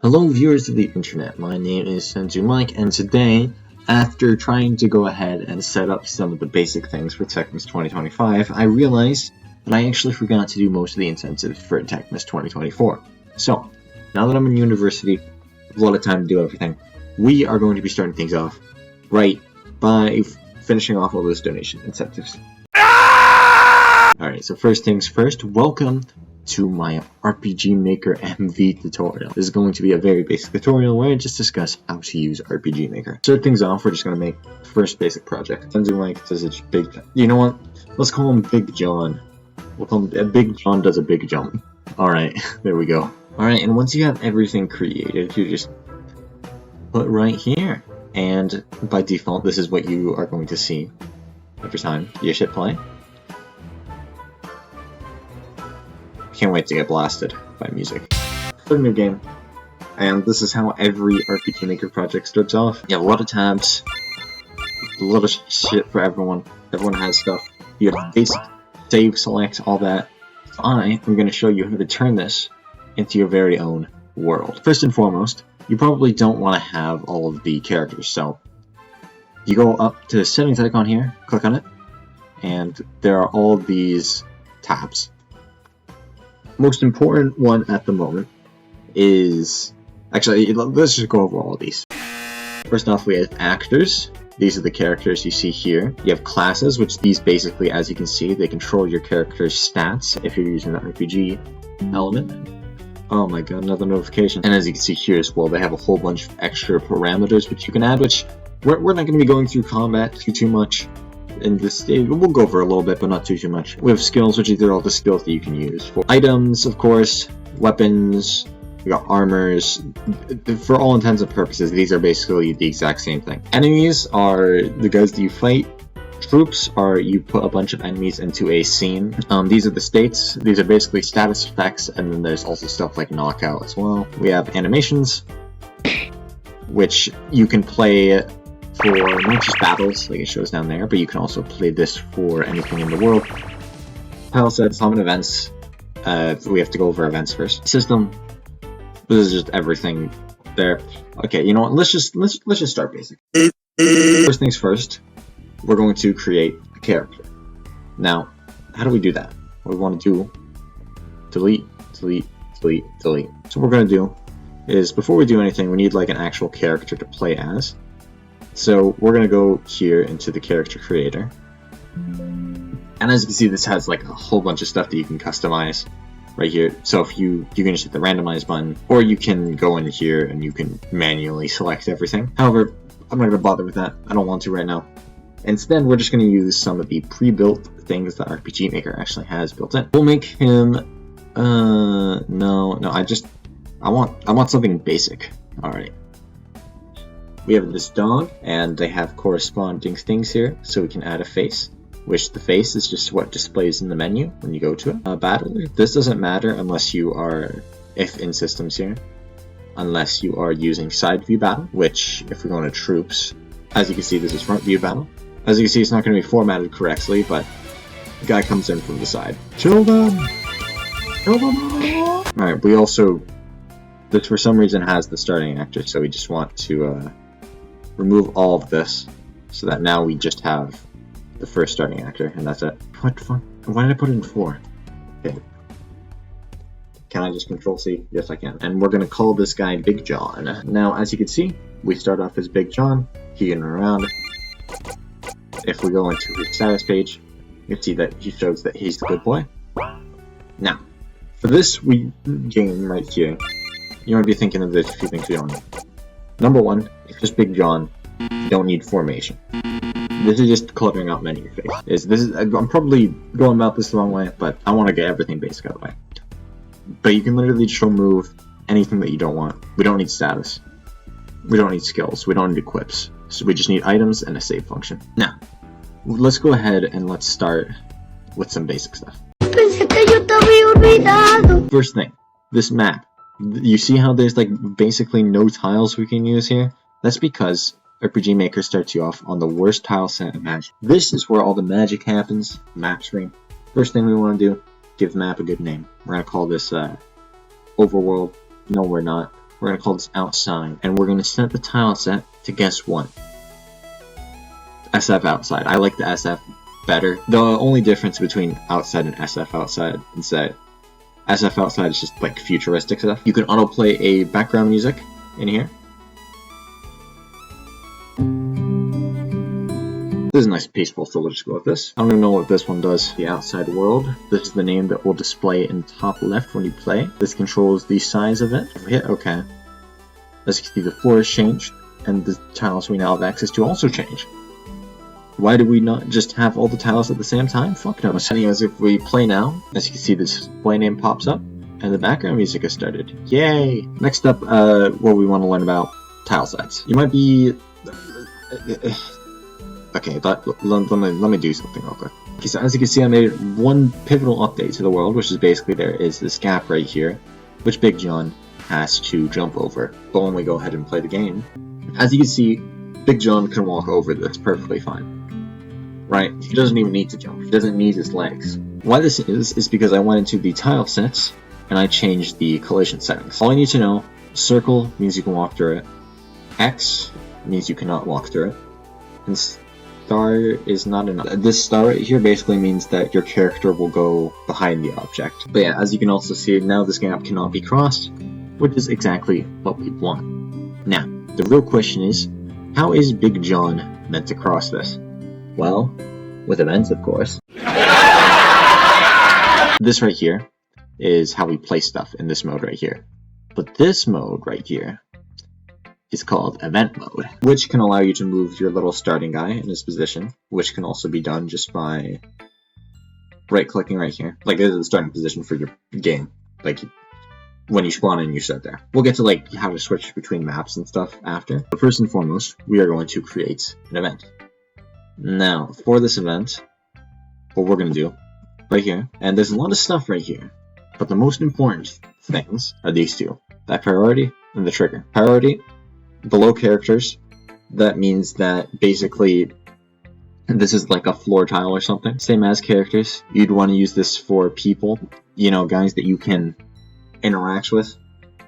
Hello viewers of the internet, my name is SenzuMike, and today, after trying to go ahead and set up some of the basic things for Techmas 2025, I realized that I actually forgot to do most of the incentives for Techmas 2024. So, now that I'm in university, I have a lot of time to do everything, we are going to be starting things off right by finishing off all those donation incentives. Alright, so first things first, welcome to my RPG Maker MV tutorial. This is going to be a very basic tutorial where I just discuss how to use RPG Maker. To start things off, we're just going to make the first basic project. SenzuMike does a big... You know what? Let's call him Big John. We'll call him Big John does a big jump. Alright, there we go. Alright, and once you have everything created, you just put right here. And by default, this is what you are going to see every time you hit play. Can't wait to get blasted by music. Start a new game, and this is how every RPG Maker project starts off. You have a lot of tabs, a lot of shit for everyone. Everyone has stuff. You have basic, save, select, all that. So I am going to show you how to turn this into your very own world. First and foremost, you probably don't want to have all of the characters, so you go up to the settings icon here, click on it, and there are all these tabs. Most important one at the moment is... Actually, let's just go over all of these. First off, we have actors. These are the characters you see here. You have classes, which these basically, as you can see, they control your character's stats if you're using the RPG element. Oh my god, another notification. And as you can see here as well, they have a whole bunch of extra parameters which you can add, which we're not going to be going through combat too much. In this stage, we'll go over a little bit, but not too much. We have skills, which are all the skills that you can use. For items, of course, weapons, we got armors. For all intents and purposes, these are basically the exact same thing. Enemies are the guys that you fight. Troops are you put a bunch of enemies into a scene. These are the states. These are basically status effects, and then there's also stuff like knockout as well. We have animations, which you can play for not just battles, like it shows down there, but you can also play this for anything in the world. Tile sets, common events. We have to go over events first. System. This is just everything there. Okay, you know what? Let's just start basic. First things first, we're going to create a character. Now, how do we do that? What we want to do: delete, delete, delete, delete. So what we're going to do is, before we do anything, we need like an actual character to play as. So we're going to go here into the character creator, and as you can see, this has like a whole bunch of stuff that you can customize right here. So if you can just hit the randomize button, or you can go in here and you can manually select everything. However, I'm not going to bother with that. I don't want to right now. Instead, we're just going to use some of the pre-built things that RPG Maker actually has built in. We'll make him no, I want something basic. Alright. We have this dog, and they have corresponding things here, so we can add a face, which the face is just what displays in the menu when you go to it. Battler, this doesn't matter unless you are, if in systems here, unless you are using side view battle, which if we go into troops, as you can see, this is front view battle. As you can see, it's not going to be formatted correctly, but the guy comes in from the side. Kill them! Kill them all! Alright, we also, this for some reason has the starting actor, so we just want to remove all of this, so that now we just have the first starting actor, and that's it. What the fuck? Why did I put it in 4? Okay. Can I just Control C? Yes, I can. And we're going to call this guy Big John. Now, as you can see, we start off as Big John, healing around. If we go into his status page, you can see that he shows that he's the good boy. Now, for this game right here, you might be thinking of this a few things we don't need. Number one, it's just Big John. You don't need formation. This is just cluttering out menu face. I'm probably going about this the wrong way, but I want to get everything basic out of the way. But you can literally just remove anything that you don't want. We don't need status. We don't need skills. We don't need equips. So we just need items and a save function. Now, let's go ahead and let's start with some basic stuff. First thing, this map. You see how there's like basically no tiles we can use here? That's because RPG Maker starts you off on the worst tile set imaginable. This is where all the magic happens, map screen. First thing we want to do, give the map a good name. We're going to call this Overworld. No, we're not. we're going to call this outside, and we're going to set the tile set to guess what? SF outside. I like the SF better. The only difference between outside and SF outside is that SF outside is just like futuristic stuff. You can autoplay a background music in here. This is nice and peaceful, so we'll just go with this. I don't even know what this one does. The outside world. This is the name that will display in top left when you play. This controls the size of it. If we hit OK, as you can see, the floor has changed, and the tiles we now have access to also change. Why do we not just have all the tiles at the same time? Fuck no. Anyways, if we play now, as you can see, this display name pops up, and the background music has started. Yay! Next up, what we want to learn about tile sets. You might be... Okay, let me do something real quick. Okay, so as you can see, I made one pivotal update to the world, which is basically there is this gap right here, which Big John has to jump over. But when we go ahead and play the game, as you can see, Big John can walk over this perfectly fine. Right? He doesn't even need to jump. He doesn't need his legs. Why this is because I went into the tile sets, and I changed the collision settings. All you need to know, circle means you can walk through it, X means you cannot walk through it, and star is not enough. This star right here basically means that your character will go behind the object. But yeah, as you can also see, now this gap cannot be crossed, which is exactly what we want. Now, the real question is, how is Big John meant to cross this? Well, with events, of course. This right here is how we play stuff in this mode right here. But this mode right here is called event mode, which can allow you to move your little starting guy in his position, which can also be done just by right-clicking right here. Like, this is the starting position for your game. Like, when you spawn in, you start there. We'll get to, like, how to switch between maps and stuff after. But first and foremost, we are going to create an event. Now, for this event, what we're going to do, right here, and there's a lot of stuff right here, but the most important things are these two, that priority and the trigger. Priority, below characters, that means that basically this is like a floor tile or something. Same as characters, you'd want to use this for people, you know, guys that you can interact with.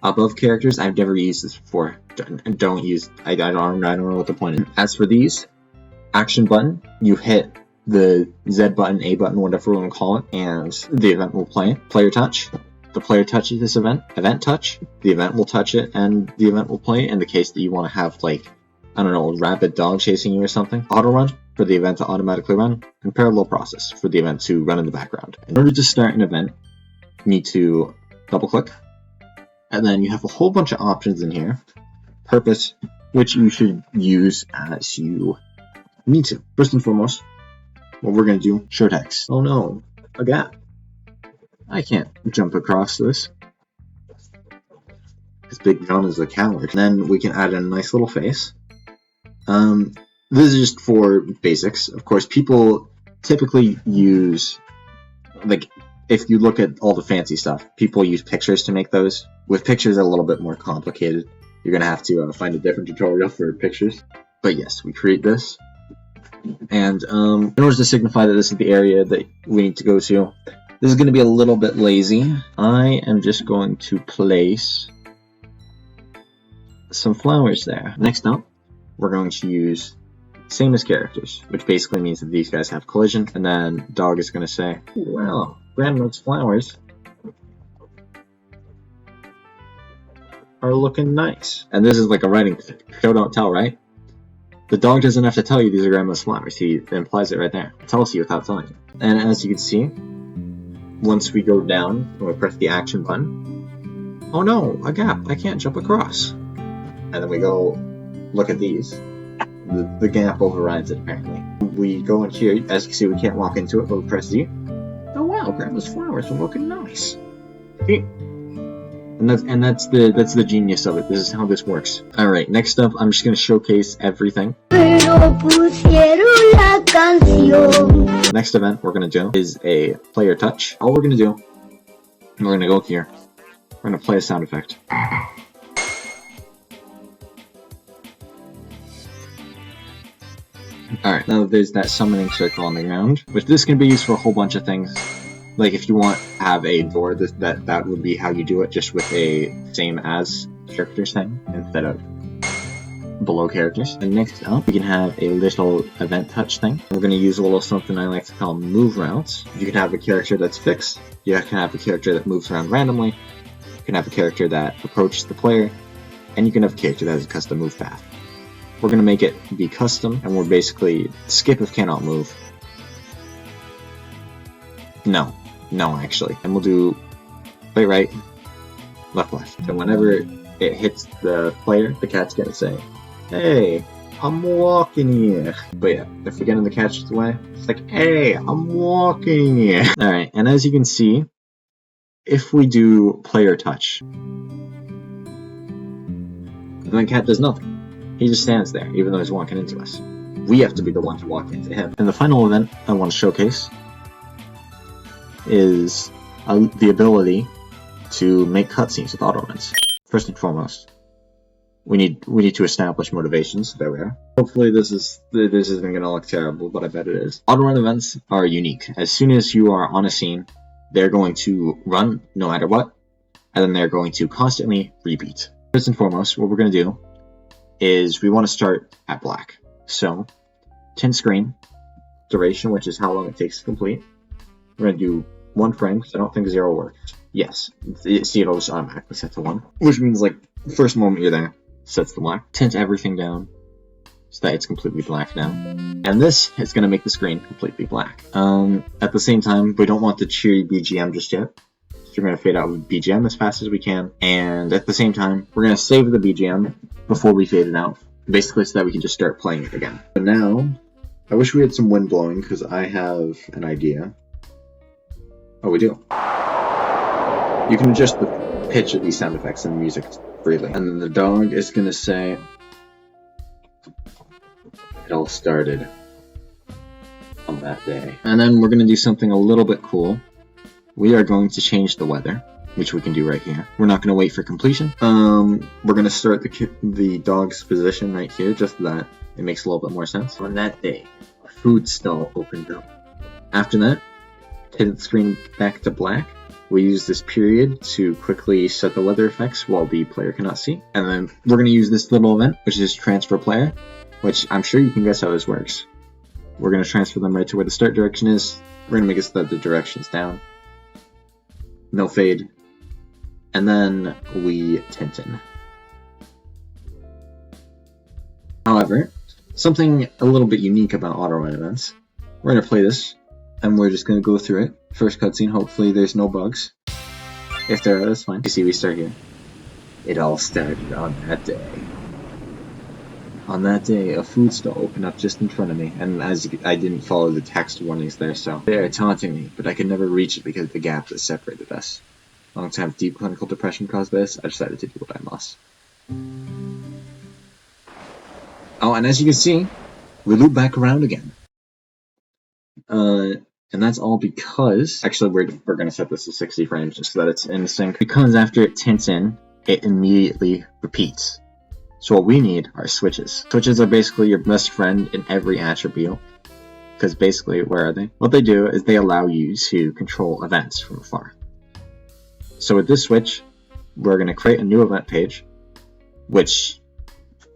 Above characters, I've never used this before. Don't use, I don't know what the point is. As for these, action button, you hit the Z button, A button, whatever we want to call it, and the event will play. Player touch. The player touches this event. Event touch. The event will touch it, and the event will play in the case that you want to have, like, I don't know, a rabid dog chasing you or something. Auto run, for the event to automatically run, and parallel process, for the event to run in the background. In order to start an event, you need to double click, and then you have a whole bunch of options in here. Purpose, which you should use as you need to. First and foremost, what we're going to do, show text. Oh no, a gap. I can't jump across this, because Big John is a coward. Then we can add in a nice little face. This is just for basics. Of course, people typically use, like, if you look at all the fancy stuff, people use pictures to make those. With pictures, a little bit more complicated. You're going to have to find a different tutorial for pictures. But yes, we create this. And in order to signify that this is the area that we need to go to, this is going to be a little bit lazy. I am just going to place some flowers there. Next up, we're going to use same as characters, which basically means that these guys have collision, and then dog is going to say, well, Grandma's flowers are looking nice. And this is like a writing show don't tell, right? The dog doesn't have to tell you these are Grandma's flowers. He implies it right there. It tells you without telling you. And as you can see, once we go down and we press the action button, oh no, a gap. I can't jump across. And then we go look at these. The gap overrides it, apparently. We go in here. As you can see, we can't walk into it, but we press Z. Oh wow, Grandma's flowers are looking nice. And that's the genius of it. This is how this works. Alright, next up, I'm just going to showcase everything. Next event we're going to do is a player touch. All we're going to do, we're going to go here. We're going to play a sound effect. Alright, now there's that summoning circle on the ground, which this can be used for a whole bunch of things. Like if you want to have a door, that would be how you do it, just with a same as characters thing instead of below characters. And next up, we can have a little event touch thing. We're going to use a little something I like to call move routes. You can have a character that's fixed. You can have a character that moves around randomly. You can have a character that approaches the player. And you can have a character that has a custom move path. We're going to make it be custom, and we're basically skip if cannot move. No, actually. And we'll do right, left. And whenever it hits the player, the cat's going to say, "Hey, I'm walking here." But yeah, if we get in the cat's way, it's like, "Hey, I'm walking here." Alright, and as you can see, if we do player touch, then the cat does nothing. He just stands there, even though he's walking into us. We have to be the one to walk into him. And the final event I want to showcase is the ability to make cutscenes with auto events. First and foremost, we need to establish motivations. There we are. Hopefully this isn't going to look terrible, but I bet it is. Auto run events are unique. As soon as you are on a scene, they're going to run no matter what, and then they're going to constantly repeat. First and foremost, what we're going to do is we want to start at black. So, tint screen, duration, which is how long it takes to complete. We're going to do 1 frame, because I don't think 0 works. Yes, see, it'll just automatically set to 1. Which means, like, the first moment you're there, sets to black. Tint everything down, so that it's completely black now. And this is going to make the screen completely black. At the same time, we don't want the cheery BGM just yet. So we're going to fade out with BGM as fast as we can. And at the same time, we're going to save the BGM before we fade it out. Basically so that we can just start playing it again. But now, I wish we had some wind blowing because I have an idea. Oh, we do. You can adjust the pitch of these sound effects and music freely. And then the dog is going to say, "It all started on that day." And then we're going to do something a little bit cool. We are going to change the weather, which we can do right here. We're not going to wait for completion. We're going to start the dog's position right here, just so that it makes a little bit more sense. On that day, a food stall opened up. After that, tint screen back to black. We use this period to quickly set the weather effects while the player cannot see. And then we're going to use this little event, which is transfer player, which I'm sure you can guess how this works. We're going to transfer them right to where the start direction is. We're going to make it so that the direction's down. No fade. And then we tint in. However, something a little bit unique about auto run events. We're going to play this, and we're just going to go through it. First cutscene, hopefully there's no bugs. If there are, that's fine. You see, we start here. It all started on that day. On that day, a food stall opened up just in front of me, and as I didn't follow the text warnings there, so they are taunting me, but I could never reach it because of the gap that separated us. Long time of deep clinical depression caused by this, I decided to do what I must. Oh, and as you can see, we loop back around again. And that's all because, actually we're going to set this to 60 frames just so that it's in sync. Because after it tints in, it immediately repeats. So what we need are switches. Switches are basically your best friend in every attribute. Because basically, where are they? What they do is they allow you to control events from afar. So with this switch, we're going to create a new event page, which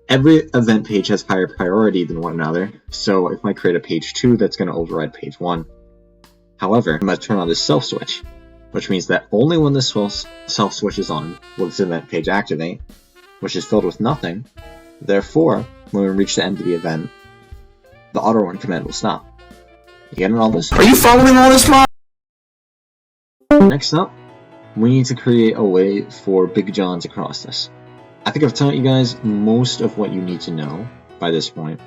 every event page has higher priority than one another. So if I create a page 2, that's going to override page 1. However, I'm going to turn on this self switch, which means that only when this self switch is on will this event page activate, which is filled with nothing. Therefore, when we reach the end of the event, the auto run command will stop. You getting all this? Are you following all this, Mom? Next up, we need to create a way for Big John to cross this. I think I've taught you guys most of what you need to know by this point,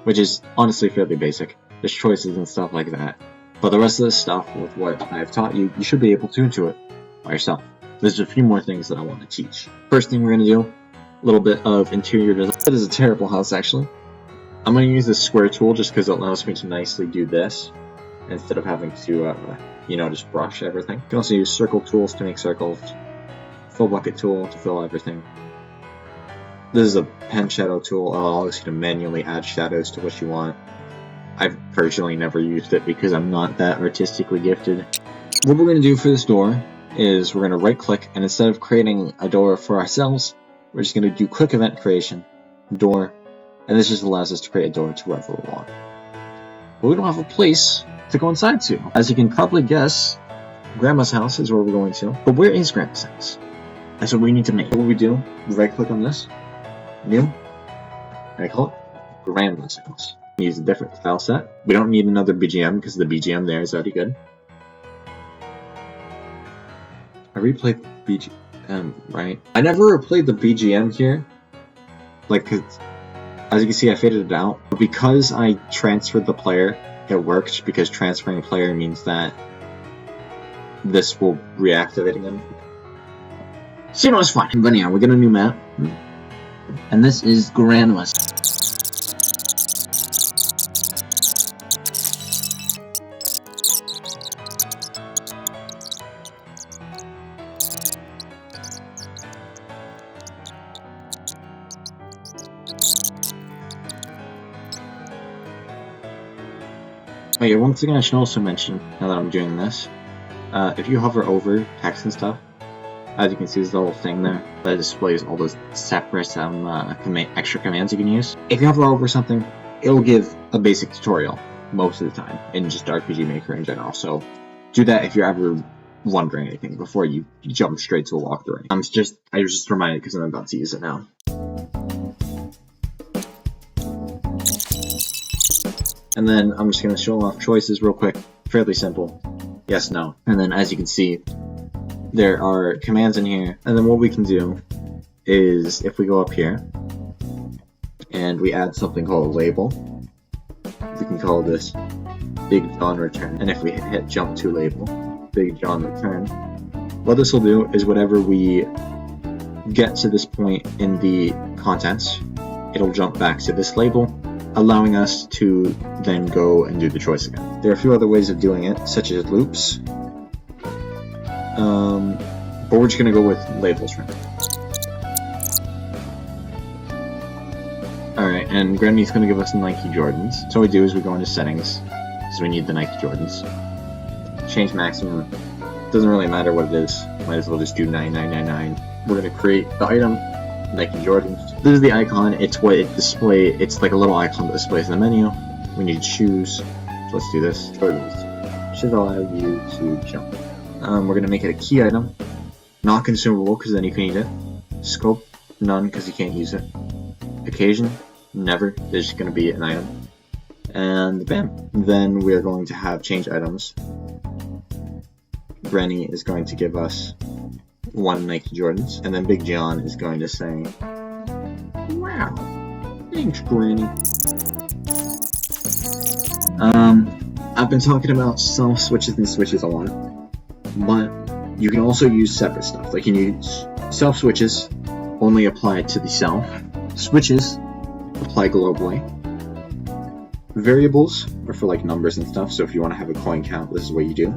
which is honestly fairly basic. There's choices and stuff like that. But the rest of this stuff, with what I've taught you, you should be able to intuit by yourself. There's a few more things that I want to teach. First thing we're going to do, a little bit of interior design. That is a terrible house, actually. I'm going to use this square tool just because it allows me to nicely do this, instead of having to, just brush everything. You can also use circle tools to make circles, fill bucket tool to fill everything. This is a pen shadow tool. It allows you to manually add shadows to what you want. I've personally never used it because I'm not that artistically gifted. What we're going to do for this door is we're going to right click, and instead of creating a door for ourselves, we're just going to do quick event creation, door, and this just allows us to create a door to wherever we want. But we don't have a place to go inside to. As you can probably guess, Grandma's house is where we're going to. But where is Grandma's house? That's what we need to make. What we do, right click on this, new, and I call it Grandma's house. We use a different file set. We don't need another BGM because the BGM there is already good. I replayed BGM, right? I never replayed the BGM here. Like, as you can see, I faded it out. But because I transferred the player, it worked, because transferring player means that this will reactivate again. So, you know, it's fine. But yeah, we get a new map. And this is Grandma's. Oh yeah, one thing I should also mention, now that I'm doing this, if you hover over text and stuff, as you can see, there's a little thing there that displays all those separate extra commands you can use. If you hover over something, it'll give a basic tutorial most of the time in just RPG Maker in general. So do that if you're ever wondering anything before you jump straight to a walkthrough. I was just reminded because I'm about to use it now. And then I'm just going to show off choices real quick. Fairly simple. Yes, no. And then as you can see, there are commands in here. And then what we can do is, if we go up here and we add something called label, we can call this Big John Return. And if we hit jump to label, Big John Return, what this will do is whenever we get to this point in the contents, it'll jump back to this label, allowing us to then go and do the choice again. There are a few other ways of doing it, such as loops. But we're just going to go with labels right now. Alright, and Granny's going to give us the Nike Jordans. So what we do is we go into settings, because we need the Nike Jordans. Change maximum. Doesn't really matter what it is. Might as well just do 9999. We're going to create the item, Nike Jordans. This is the icon. It's what it displays. It's like a little icon that displays in the menu. We need to choose. So let's do this. Jordans should allow you to jump. We're going to make it a key item. Not consumable, because then you can eat it. Scope, none, because you can't use it. Occasion, never. There's just going to be an item. And bam. Then we're going to have change items. Granny is going to give us one Nike Jordans. And then Big John is going to say, wow, thanks, Granny. I've been talking about self switches and switches a lot. But you can also use separate stuff. Like you can use self switches, only apply to the self. Switches apply globally. Variables are for like numbers and stuff. So if you want to have a coin count, this is what you do.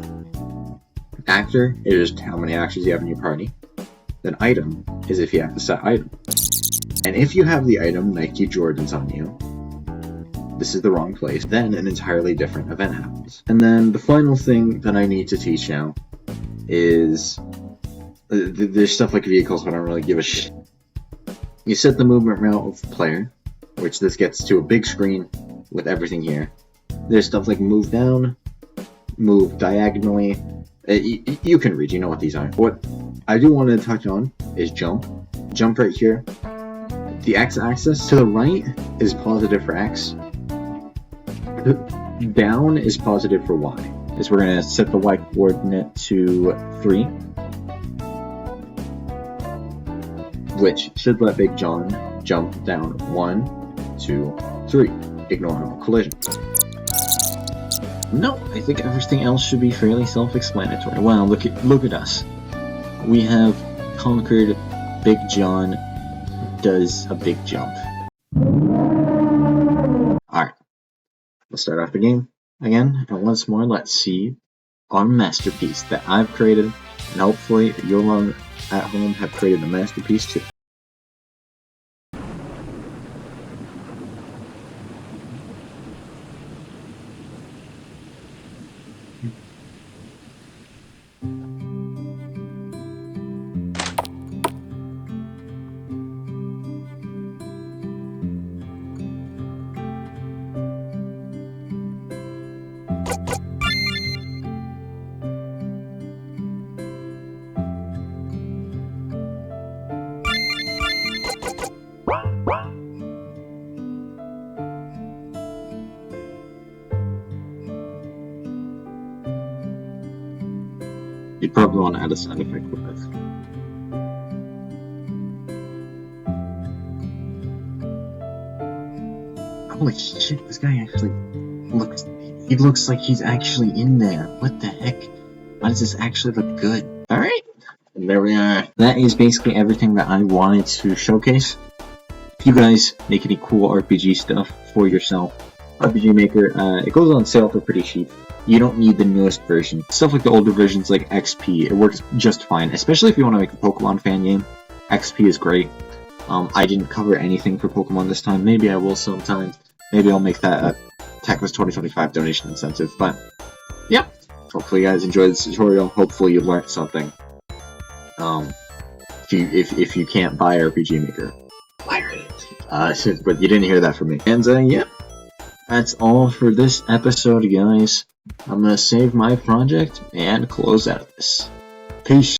Actor is just how many actors you have in your party. Then item is if you have to set item. And if you have the item Nike Jordans on you, this is the wrong place, then an entirely different event happens. And then the final thing that I need to teach now is there's stuff like vehicles, but I don't really give a shit. You set the movement route of the player, which this gets to a big screen with everything here. There's stuff like move down, move diagonally. You can read, you know what these are. What I do want to touch on is jump. Jump right here. The x-axis to the right is positive for x. Down is positive for y. We're going to set the y coordinate to 3, which should let Big John jump down 1, 2, 3, ignoring all collisions. No, I think everything else should be fairly self-explanatory. Wow, look at us. We have conquered Big John does a big jump. Alright, let's start off the game again, and once more, let's see our masterpiece that I've created, and hopefully you'll at home have created a masterpiece too. probably want to add a sound effect with this. Holy shit, this guy actually looks like he's actually in there. What the heck? Why does this actually look good? Alright, and there we are. That is basically everything that I wanted to showcase. If you guys make any cool RPG stuff for yourself, RPG Maker, it goes on sale for pretty cheap. You don't need the newest version. Stuff like the older versions like XP, it works just fine. Especially if you want to make a Pokemon fan game, XP is great. I didn't cover anything for Pokemon this time. Maybe I will sometime. Maybe I'll make that a Techless 2025 donation incentive. But, yeah. Hopefully you guys enjoyed this tutorial. Hopefully you learned something. If you can't buy RPG Maker, pirate it. But you didn't hear that from me. And, yeah. That's all for this episode, guys. I'm gonna save my project and close out this. Peace.